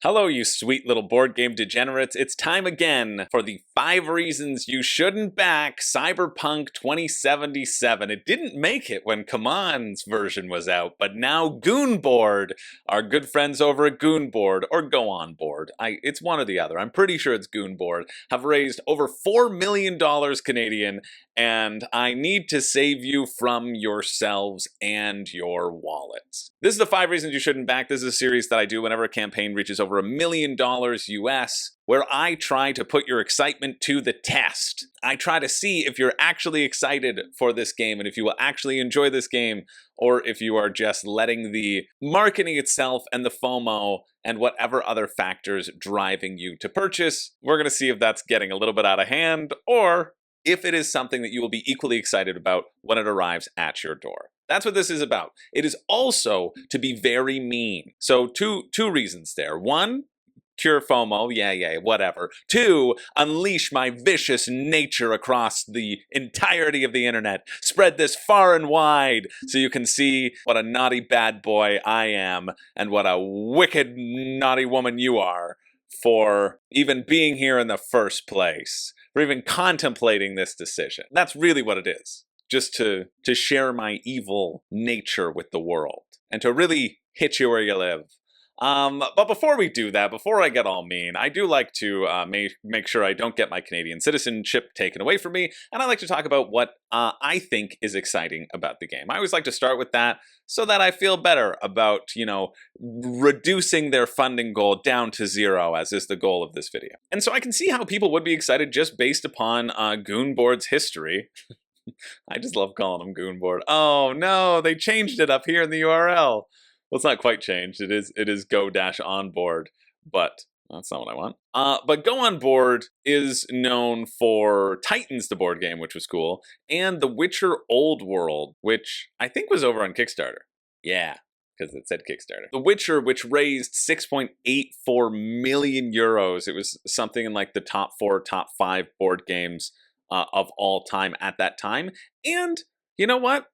Hello, you sweet little board game degenerates. It's time again for the 5 reasons you shouldn't back Cyberpunk 2077. It didn't make it when Kaman's version was out, but now Goonboard, our good friends over at Goonboard, or Go On Board, it's one or the other, I'm pretty sure it's Goonboard, have raised over $4 million Canadian, and I need to save you from yourselves and your wallets. This is the 5 reasons you shouldn't back. This is a series that I do whenever a campaign reaches over $1 million US, where I try to put your excitement to the test. I try to see if you're actually excited for this game and if you will actually enjoy this game, or if you are just letting the marketing itself and the FOMO and whatever other factors driving you to purchase. We're going to see if that's getting a little bit out of hand, or if it is something that you will be equally excited about when it arrives at your door. That's what this is about. It is also to be very mean. So two reasons there. One, cure FOMO, yeah, whatever. 2, unleash my vicious nature across the entirety of the internet. Spread this far and wide so you can see what a naughty bad boy I am and what a wicked naughty woman you are for even being here in the first place, for even contemplating this decision. That's really what it is. Just to share my evil nature with the world and to really hit you where you live. But before we do that, before I get all mean, I do like to make sure I don't get my Canadian citizenship taken away from me, and I like to talk about what I think is exciting about the game. I always like to start with that so that I feel better about, reducing their funding goal down to 0, as is the goal of this video. And so I can see how people would be excited just based upon Goonboard's history. I just love calling them Goonboard. Oh no, they changed it up here in the URL. Well, it's not quite changed. It is go-onboard, but that's not what I want. But Go On Board is known for Titans, the board game, which was cool, and The Witcher Old World, which I think was over on Kickstarter. Yeah, because it said Kickstarter. The Witcher, which raised 6.84 million euros. It was something in like the top 4, top 5 board games of all time at that time. And you know what?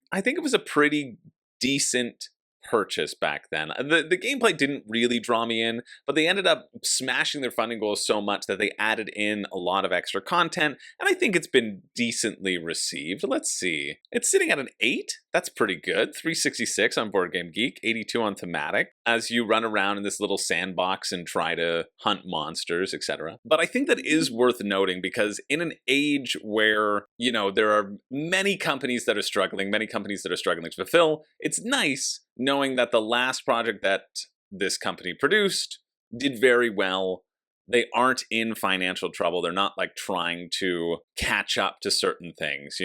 I think it was a pretty decent purchase back then. The gameplay didn't really draw me in, but they ended up smashing their funding goals so much that they added in a lot of extra content, and I think it's been decently received. Let's see. It's sitting at an 8. That's pretty good. 366 on Board Game Geek, 82 on Thematic, as you run around in this little sandbox and try to hunt monsters, etc. But I think that is worth noting because in an age where, there are many companies that are struggling to fulfill, it's nice knowing that the last project that this company produced did very well. They aren't in financial trouble. They're not like trying to catch up to certain things,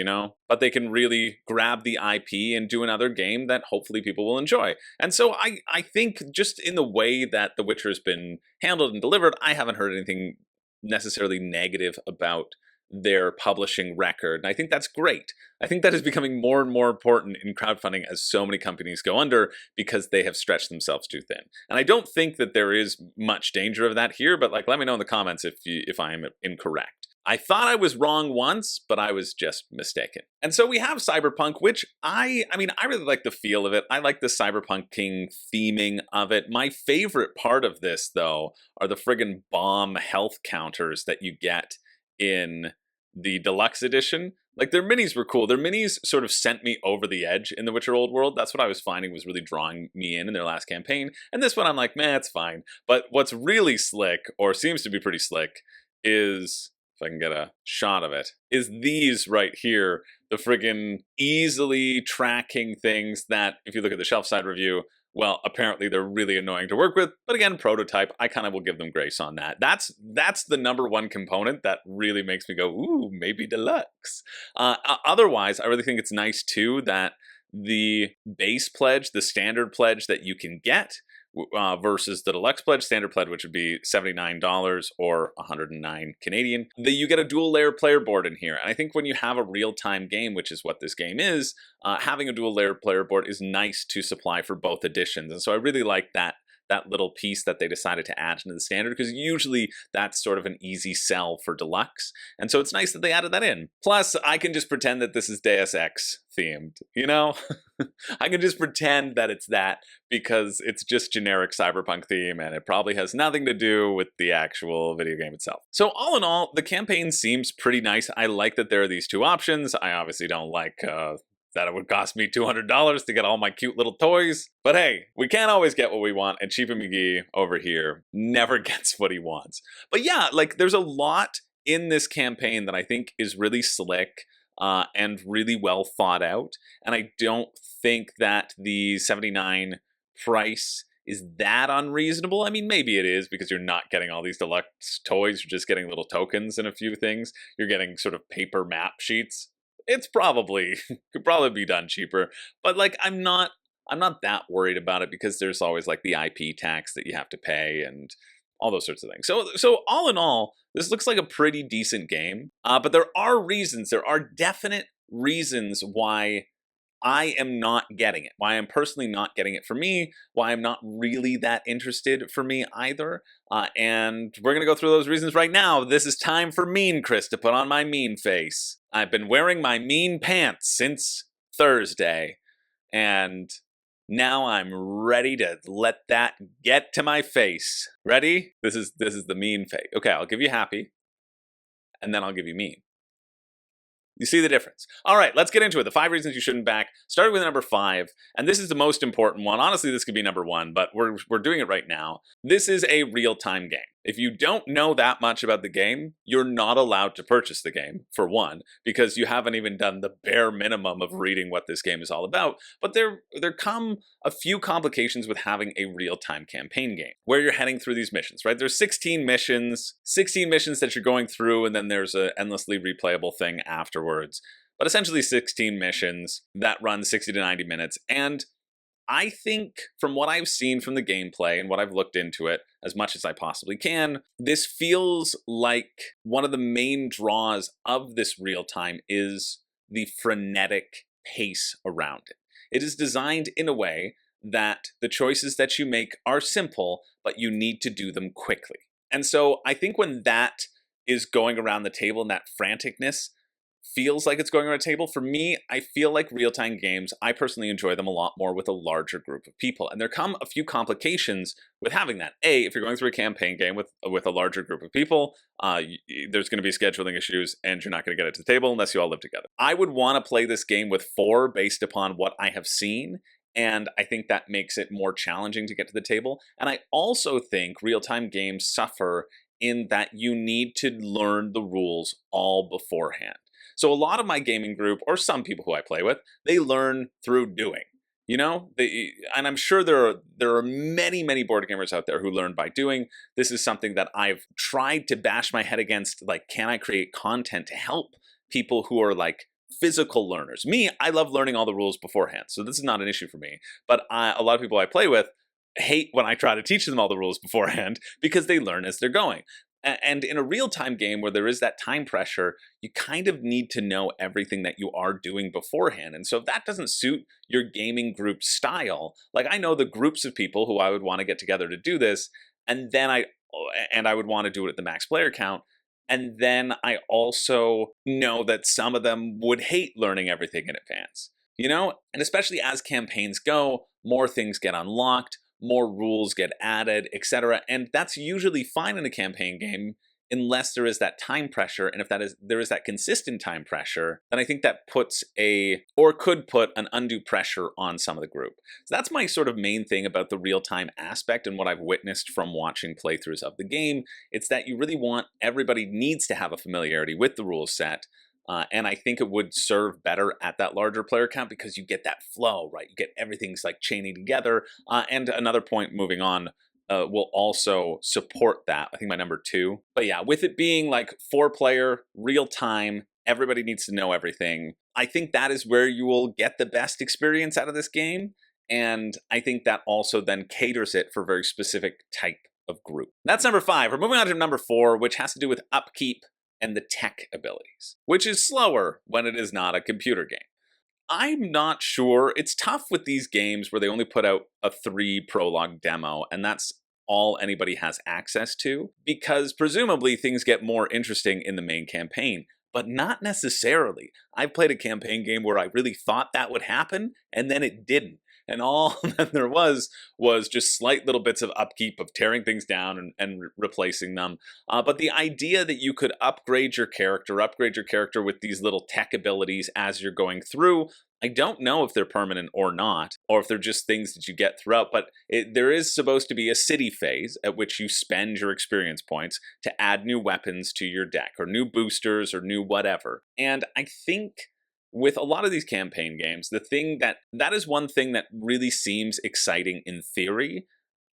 but they can really grab the IP and do another game that hopefully people will enjoy. And so I think just in the way that The Witcher has been handled and delivered, I haven't heard anything necessarily negative about their publishing record. And I think that's great. I think that is becoming more and more important in crowdfunding as so many companies go under because they have stretched themselves too thin. And I don't think that there is much danger of that here, but let me know in the comments if I am incorrect. I thought I was wrong once, but I was just mistaken. And so we have Cyberpunk, which I really like the feel of it. I like the cyberpunking theming of it. My favorite part of this, though, are the friggin' bomb health counters that you get in the deluxe edition. Like, their minis were cool. Their minis sort of sent me over the edge in The Witcher Old World. That's what I was finding was really drawing me in their last campaign. And this one, I'm like, man, it's fine. But what's really slick, or seems to be pretty slick, is, if I can get a shot of it, is these right here. The friggin' easily tracking things that, if you look at the shelf side review, well, apparently they're really annoying to work with, but again, prototype, I kind of will give them grace on that. That's the number one component that really makes me go, ooh, maybe deluxe. Otherwise, I really think it's nice too that the base pledge, the standard pledge that you can get, versus the deluxe pledge, standard pledge, which would be $79 or 109 Canadian, that you get a dual layer player board in here. And I think when you have a real-time game, which is what this game is, having a dual layer player board is nice to supply for both editions. And so I really like that that little piece that they decided to add into the standard, because usually that's sort of an easy sell for deluxe. And so it's nice that they added that in. Plus, I can just pretend that this is Deus Ex themed, you know? I can just pretend that it's that because it's just generic Cyberpunk theme and it probably has nothing to do with the actual video game itself. So all in all, the campaign seems pretty nice. I like that there are these two options. I obviously don't like that it would cost me $200 to get all my cute little toys. But hey, we can't always get what we want, and Cheap and McGee over here never gets what he wants. But yeah, like there's a lot in this campaign that I think is really slick and really well thought out. And I don't think that the $79 price is that unreasonable. I mean, maybe it is because you're not getting all these deluxe toys, you're just getting little tokens and a few things. You're getting sort of paper map sheets. It's probably could probably be done cheaper, but like I'm not that worried about it because there's always like the IP tax that you have to pay and all those sorts of things. So all in all, this looks like a pretty decent game. But there are definite reasons why I am not getting it, why I'm personally not getting it for me, why I'm not really that interested for me either. And we're going to go through those reasons right now. This is time for Mean Chris to put on my mean face. I've been wearing my mean pants since Thursday, and now I'm ready to let that get to my face. Ready? This is the mean face. Okay, I'll give you happy, and then I'll give you mean. You see the difference. All right, let's get into it. The 5 reasons you shouldn't back. Starting with number 5, and this is the most important one. Honestly, this could be number 1, but we're doing it right now. This is a real-time game. If you don't know that much about the game, you're not allowed to purchase the game, for one, because you haven't even done the bare minimum of reading what this game is all about. But there come a few complications with having a real-time campaign game, where you're heading through these missions, right? There's 16 missions that you're going through, and then there's an endlessly replayable thing afterwards. But essentially 16 missions that run 60 to 90 minutes, and I think from what I've seen from the gameplay and what I've looked into it as much as I possibly can, this feels like one of the main draws of this real time is the frenetic pace around it. It is designed in a way that the choices that you make are simple, but you need to do them quickly. And so I think when that is going around the table and that franticness feels like it's going around a table, for me, I feel like real-time games, I personally enjoy them a lot more with a larger group of people. And there come a few complications with having that. If you're going through a campaign game with a larger group of people, there's going to be scheduling issues and you're not going to get it to the table unless you all live together. I would want to play this game with 4 based upon what I have seen, and I think that makes it more challenging to get to the table. And I also think real-time games suffer in that you need to learn the rules all beforehand. So a lot of my gaming group, or some people who I play with, they learn through doing. You know, and I'm sure there are many board gamers out there who learn by doing. This is something that I've tried to bash my head against. Like, can I create content to help people who are like physical learners? Me, I love learning all the rules beforehand, so this is not an issue for me. But a lot of people I play with hate when I try to teach them all the rules beforehand because they learn as they're going. And in a real-time game where there is that time pressure, you kind of need to know everything that you are doing beforehand. And so if that doesn't suit your gaming group style, like I know the groups of people who I would want to get together to do this, and then I would want to do it at the max player count. And then I also know that some of them would hate learning everything in advance, you know? And especially as campaigns go, more things get unlocked, more rules get added, etc. And that's usually fine in a campaign game unless there is that time pressure. And if there is that consistent time pressure, then I think that could put an undue pressure on some of the group. So that's my sort of main thing about the real-time aspect and what I've witnessed from watching playthroughs of the game. It's that you really everybody needs to have a familiarity with the rule set. And I think it would serve better at that larger player count because you get that flow, right? You get everything's like chaining together. And another point moving on will also support that. I think my number 2. But yeah, with it being like 4-player, real time, everybody needs to know everything. I think that is where you will get the best experience out of this game. And I think that also then caters it for a very specific type of group. That's number 5. We're moving on to number 4, which has to do with upkeep and the tech abilities, which is slower when it is not a computer game. I'm not sure. It's tough with these games where they only put out a 3 prologue demo, and that's all anybody has access to, because presumably things get more interesting in the main campaign, but not necessarily. I've played a campaign game where I really thought that would happen, and then it didn't. And all that there was just slight little bits of upkeep of tearing things down and replacing them. But the idea that you could upgrade your character with these little tech abilities as you're going through, I don't know if they're permanent or not, or if they're just things that you get throughout, but there is supposed to be a city phase at which you spend your experience points to add new weapons to your deck, or new boosters, or new whatever. And I think with a lot of these campaign games, the thing that is one thing that really seems exciting in theory.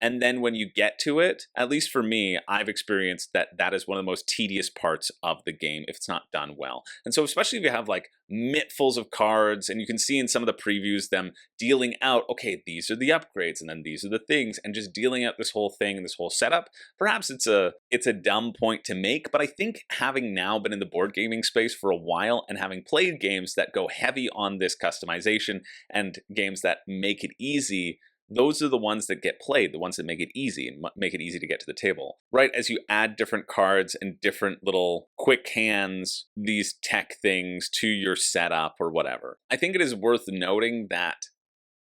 And then when you get to it, at least for me, I've experienced that is one of the most tedious parts of the game if it's not done well. And so especially if you have like mittfuls of cards, and you can see in some of the previews them dealing out, okay, these are the upgrades, and then these are the things, and just dealing out this whole thing and this whole setup. Perhaps it's a dumb point to make, but I think having now been in the board gaming space for a while and having played games that go heavy on this customization and games that make it easy, those are the ones that get played, the ones that make it easy and make it easy to get to the table. Right as you add different cards and different little quick hands, these tech things to your setup or whatever. I think it is worth noting that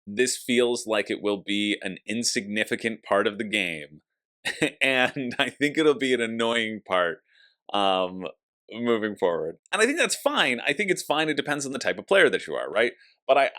this feels like it will be an insignificant part of the game. And I think it'll be an annoying part um, moving forward. And I think that's fine. I think it's fine. It depends on the type of player that you are, right? But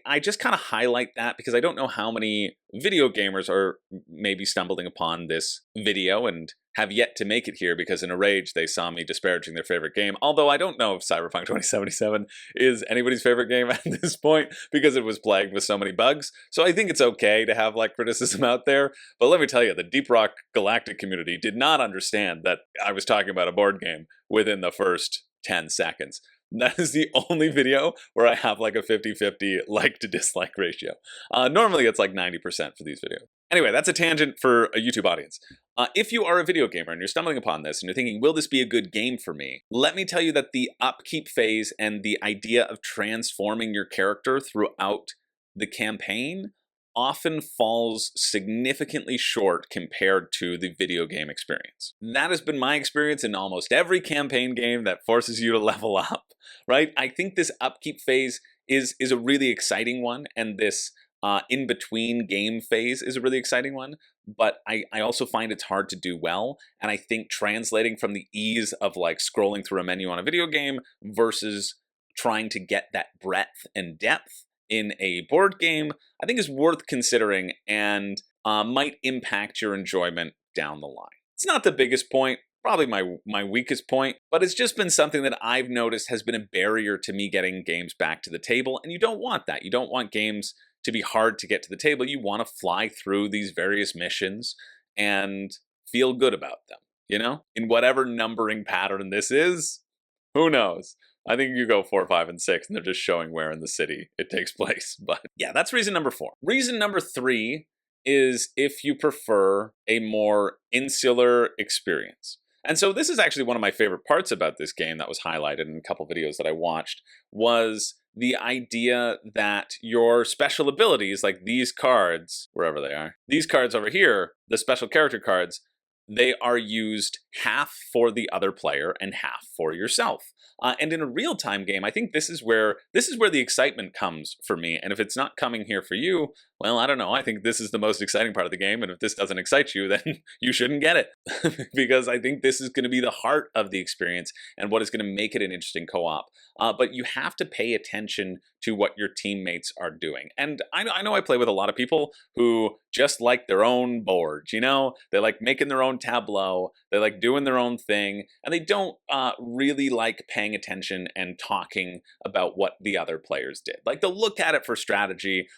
I just kind of highlight that because I don't know how many video gamers are maybe stumbling upon this video and have yet to make it here because in a rage they saw me disparaging their favorite game. Although I don't know if Cyberpunk 2077 is anybody's favorite game at this point because it was plagued with so many bugs. So I think it's okay to have like criticism out there. But let me tell you, the Deep Rock Galactic community did not understand that I was talking about a board game within the first 10 seconds. That is the only video where I have like a 50-50 like to dislike ratio. Normally it's like 90% for these videos. Anyway, that's a tangent for a YouTube audience. If you are a video gamer and you're stumbling upon this and you're thinking, will this be a good game for me? Let me tell you that the upkeep phase and the idea of transforming your character throughout the campaign often falls significantly short compared to the video game experience. That has been my experience in almost every campaign game that forces you to level up, right? I think this upkeep phase is a really exciting one, and this in-between game phase is a really exciting one, but I also find it's hard to do well, and I think translating from the ease of like scrolling through a menu on a video game versus trying to get that breadth and depth in a board game, I think is worth considering and might impact your enjoyment down the line. It's not the biggest point, probably my weakest point, but it's just been something that I've noticed has been a barrier to me getting games back to the table, and you don't want that. You don't want games to be hard to get to the table. You want to fly through these various missions and feel good about them, you know? In whatever numbering pattern this is, who knows? I think you go 4, 5, and 6, and they're just showing where in the city it takes place. But yeah, that's reason number 4. Reason number 3 is if you prefer a more insular experience. And so this is actually one of my favorite parts about this game that was highlighted in a couple videos that I watched, was the idea that your special abilities, like these cards, wherever they are, these cards over here, the special character cards, they are used half for the other player and half for yourself. And in a real-time game, I think this is where the excitement comes for me. And if it's not coming here for you, well, I don't know. I think this is the most exciting part of the game. And if this doesn't excite you, then you shouldn't get it. Because I think this is going to be the heart of the experience and what is going to make it an interesting co-op. But you have to pay attention to what your teammates are doing. And I know I play with a lot of people who just like their own board, you know? They like making their own tableau, they like doing their own thing, and they don't really like paying attention and talking about what the other players did. Like they'll look at it for strategy,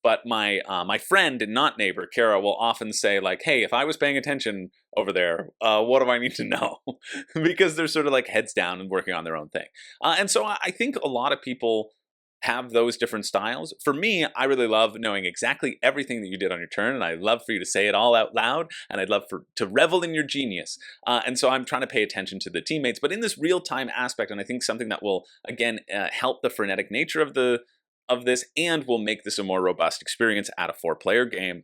but my friend and not neighbor, Kara, will often say like, hey, if I was paying attention over there, what do I need to know? Because they're sort of like heads down and working on their own thing. And so I think a lot of people have those different styles. For me, I really love knowing exactly everything that you did on your turn, and I'd love for you to say it all out loud, and I'd love to revel in your genius. And so I'm trying to pay attention to the teammates, but in this real-time aspect, and I think something that will, again, help the frenetic nature of this and will make this a more robust experience at a 4-player game,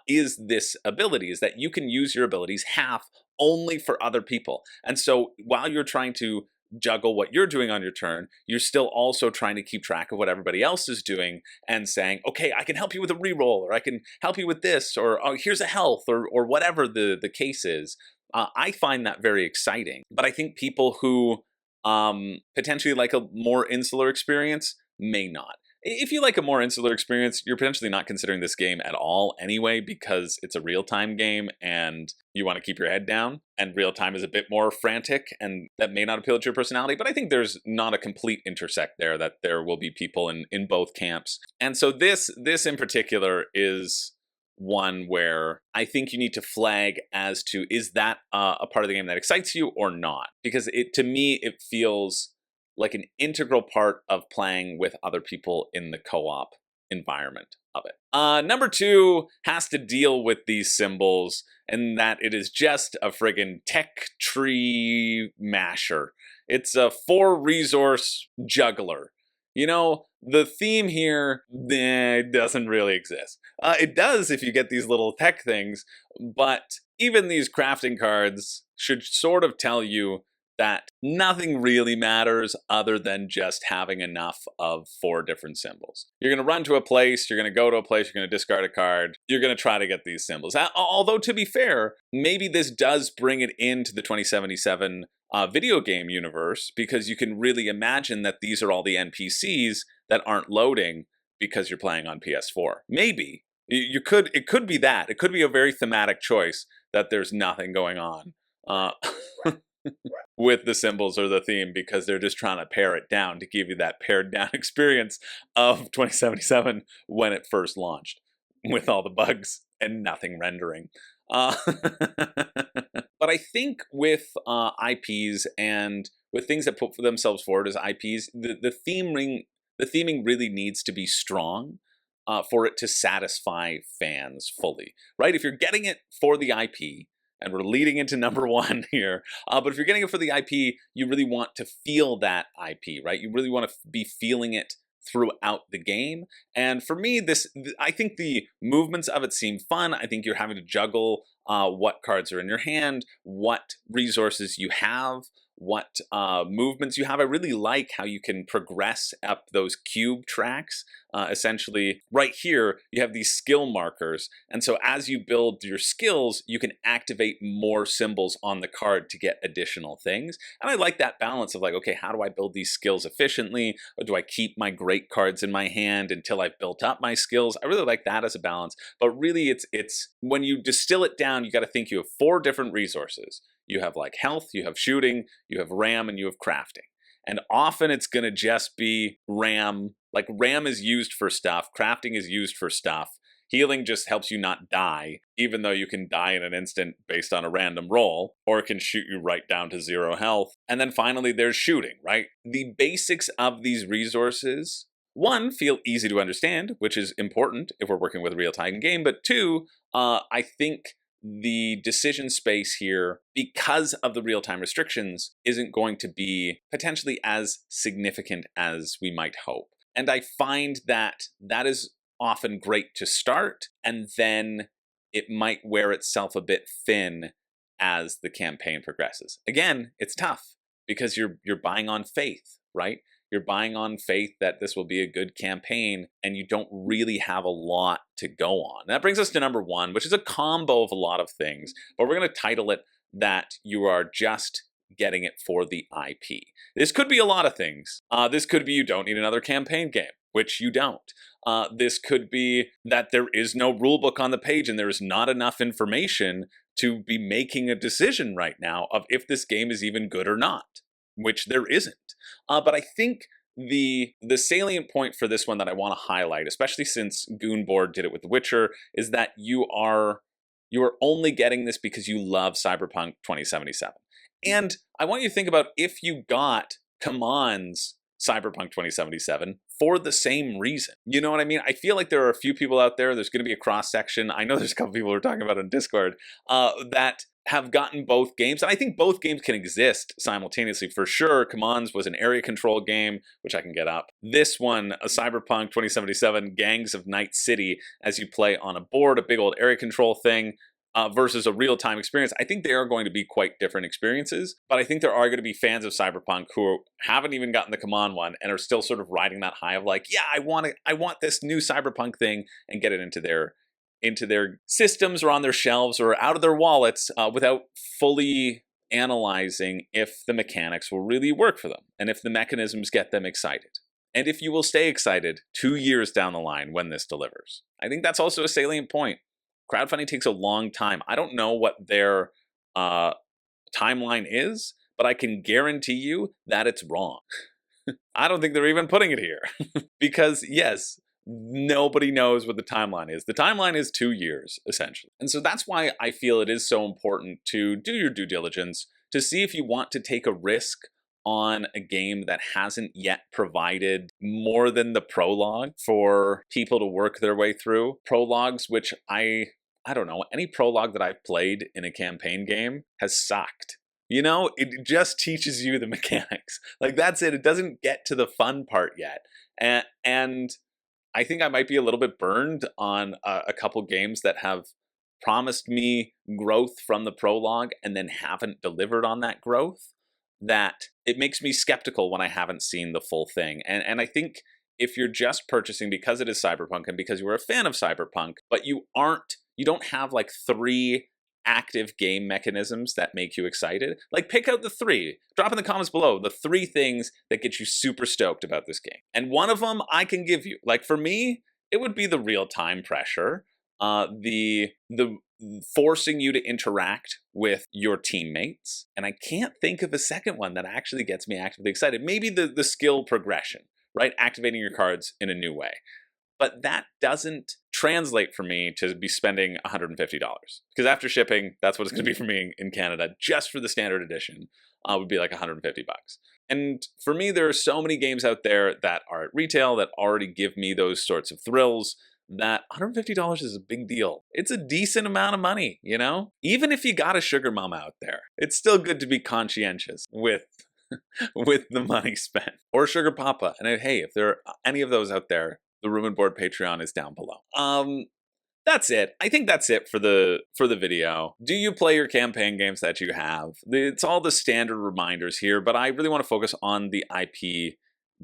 is this ability, is that you can use your abilities half only for other people. And so while you're trying to juggle what you're doing on your turn, you're still also trying to keep track of what everybody else is doing and saying, okay, I can help you with a reroll, or I can help you with this, or oh, here's a health, or whatever the case is. I find that very exciting. But I think people who potentially like a more insular experience may not. If you like a more insular experience, you're potentially not considering this game at all anyway, because it's a real-time game and you want to keep your head down, and real-time is a bit more frantic, and that may not appeal to your personality, but I think there's not a complete intersect there, that there will be people in both camps. And so this in particular is one where I think you need to flag as to, is that a part of the game that excites you or not? Because to me, it feels like an integral part of playing with other people in the co-op environment of it. Number 2 has to deal with these symbols, and that it is just a friggin' tech tree masher. It's a 4-resource juggler. You know, the theme here doesn't really exist. It does if you get these little tech things, but even these crafting cards should sort of tell you that nothing really matters other than just having enough of 4 different symbols. You're going to run to a place, you're going to go to a place, you're going to discard a card, you're going to try to get these symbols. Although, to be fair, maybe this does bring it into the 2077 video game universe, because you can really imagine that these are all the NPCs that aren't loading because you're playing on PS4. Maybe. It could be that. It could be a very thematic choice that there's nothing going on with the symbols or the theme, because they're just trying to pare it down to give you that pared down experience of 2077 when it first launched, with all the bugs and nothing rendering. But I think with IPs and with things that put themselves forward as IPs, the theming really needs to be strong for it to satisfy fans fully, right? If you're getting it for the IP, and we're leading into number 1 here, but if you're getting it for the IP, you really want to feel that IP, right? You really want to be feeling it throughout the game. And for me, I think the movements of it seem fun. I think you're having to juggle what cards are in your hand, what resources you have, what movements you have. I really like how you can progress up those cube tracks. Essentially, right here, you have these skill markers. And so as you build your skills, you can activate more symbols on the card to get additional things. And I like that balance of like, okay, how do I build these skills efficiently? Or do I keep my great cards in my hand until I've built up my skills? I really like that as a balance. But really, it's when you distill it down, you got to think you have 4 different resources. You have like health, you have shooting, you have RAM, and you have crafting. And often it's going to just be RAM. Like RAM is used for stuff, crafting is used for stuff. Healing just helps you not die, even though you can die in an instant based on a random roll, or it can shoot you right down to 0 health. And then finally there's shooting, right? The basics of these resources, 1, feel easy to understand, which is important if we're working with a real-time game, but 2, I think the decision space here, because of the real-time restrictions, isn't going to be potentially as significant as we might hope. And I find that that is often great to start, and then it might wear itself a bit thin as the campaign progresses. Again, it's tough because you're buying on faith, right? You're buying on faith that this will be a good campaign, and you don't really have a lot to go on. And that brings us to number 1, which is a combo of a lot of things, but we're going to title it that you are just getting it for the IP. This could be a lot of things. This could be you don't need another campaign game, which you don't. This could be that there is no rulebook on the page and there is not enough information to be making a decision right now of if this game is even good or not, which there isn't. But I think the salient point for this one that I want to highlight, especially since Goonboard did it with The Witcher, is that you are only getting this because you love Cyberpunk 2077. And I want you to think about if you got Command's Cyberpunk 2077 for the same reason. You know what I mean? I feel like there are a few people out there, there's going to be a cross section. I know there's a couple people who are talking about on Discord that have gotten both games. And I think both games can exist simultaneously for sure. Commons was an area control game, which I can get up. This one, a Cyberpunk 2077, Gangs of Night City, as you play on a board, a big old area control thing. Versus a real-time experience, I think they are going to be quite different experiences, but I think there are going to be fans of Cyberpunk who haven't even gotten the Command one and are still sort of riding that high of like, yeah, I want this new Cyberpunk thing, and get it into their systems or on their shelves or out of their wallets without fully analyzing if the mechanics will really work for them and if the mechanisms get them excited. And if you will stay excited 2 years down the line when this delivers. I think that's also a salient point. Crowdfunding takes a long time. I don't know what their timeline is, but I can guarantee you that it's wrong. I don't think they're even putting it here. Because, yes, nobody knows what the timeline is. The timeline is 2 years, essentially. And so that's why I feel it is so important to do your due diligence, to see if you want to take a risk on a game that hasn't yet provided more than the prologue for people to work their way through. Prologues, which I don't know, any prologue that I've played in a campaign game has sucked. You know, it just teaches you the mechanics. Like, that's it. It doesn't get to the fun part yet. And I think I might be a little bit burned on a couple games that have promised me growth from the prologue and then haven't delivered on that growth, that it makes me skeptical when I haven't seen the full thing. And I think if you're just purchasing because it is Cyberpunk and because you are a fan of Cyberpunk, but you don't have like 3 active game mechanisms that make you excited, like pick out the 3. Drop in the comments below the 3 things that get you super stoked about this game. And one of them I can give you. Like for me, it would be the real-time pressure, the forcing you to interact with your teammates. And I can't think of a second one that actually gets me actively excited. Maybe the skill progression, right? Activating your cards in a new way. But that doesn't translate for me to be spending $150. Because after shipping, that's what it's going to be for me in Canada, just for the standard edition, would be like $150. And for me, there are so many games out there that are at retail that already give me those sorts of thrills, that $150 is a big deal. It's a decent amount of money, you know? Even if you got a sugar mama out there, it's still good to be conscientious with the money spent. Or sugar papa. And hey, if there are any of those out there, the Room and Board Patreon is down below. That's it. I think that's it for the video. Do you play your campaign games that you have? It's all the standard reminders here, but I really want to focus on the IP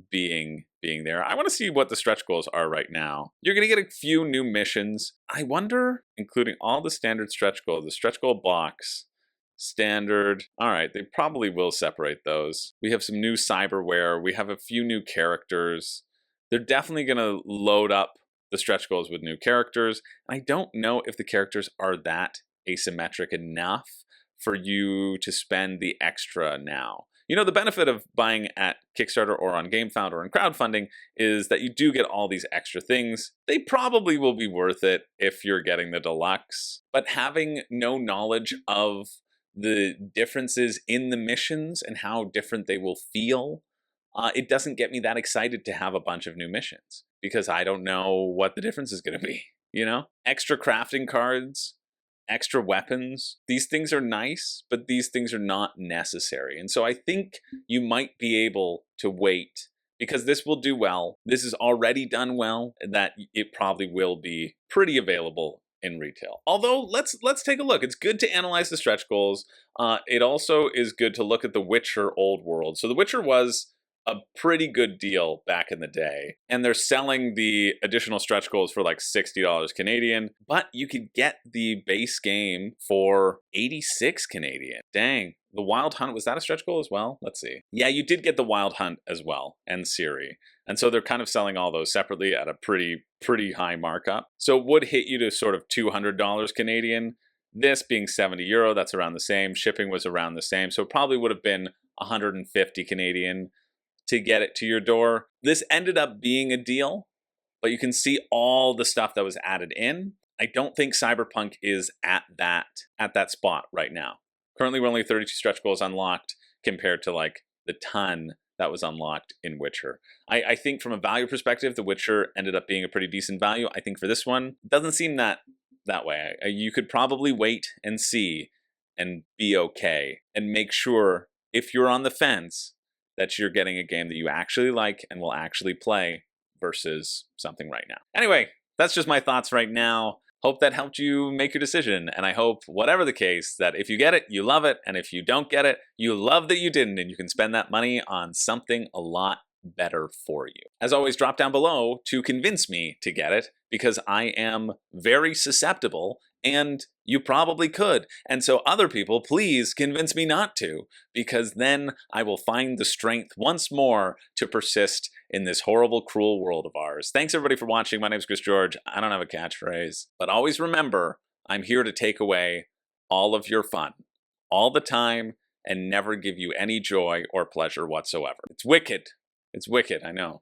being there. I want to see what the stretch goals are right now. You're going to get a few new missions. I wonder, including all the standard stretch goals, the stretch goal blocks, standard. All right, they probably will separate those. We have some new cyberware. We have a few new characters. They're definitely going to load up the stretch goals with new characters. I don't know if the characters are that asymmetric enough for you to spend the extra now. You know, the benefit of buying at Kickstarter or on GameFound or in crowdfunding is that you do get all these extra things. They probably will be worth it if you're getting the deluxe. But having no knowledge of the differences in the missions and how different they will feel, it doesn't get me that excited to have a bunch of new missions because I don't know what the difference is going to be, you know? Extra crafting cards, extra weapons. These things are nice, but these things are not necessary. And so I think you might be able to wait because this will do well. This is already done well, that it probably will be pretty available in retail. Although let's take a look. It's good to analyze the stretch goals. It also is good to look at The Witcher Old World. So The Witcher was a pretty good deal back in the day. And they're selling the additional stretch goals for like $60 Canadian, but you could get the base game for 86 Canadian. Dang. The Wild Hunt, was that a stretch goal as well? Let's see. Yeah, you did get the Wild Hunt as well, and Siri. And so they're kind of selling all those separately at a pretty high markup. So it would hit you to sort of $200 Canadian. This being €70, that's around the same. Shipping was around the same. So it probably would have been 150 Canadian to get it to your door. This ended up being a deal, but you can see all the stuff that was added in. I don't think Cyberpunk is at that spot right now. Currently, we're only 32 stretch goals unlocked compared to like the ton that was unlocked in Witcher. I think from a value perspective, The Witcher ended up being a pretty decent value. I think for this one, it doesn't seem that way. You could probably wait and see and be okay and make sure, if you're on the fence, that you're getting a game that you actually like and will actually play versus something right now. Anyway, that's just my thoughts right now. Hope that helped you make your decision, and I hope, whatever the case, that if you get it, you love it, and if you don't get it, you love that you didn't, and you can spend that money on something a lot better for you. As always, drop down below to convince me to get it, because I am very susceptible, and you probably could. And so other people, please convince me not to, because then I will find the strength once more to persist in this horrible, cruel world of ours. Thanks everybody for watching. My name's Chris George. I don't have a catchphrase, but always remember, I'm here to take away all of your fun, all the time, and never give you any joy or pleasure whatsoever. It's wicked. It's wicked, I know.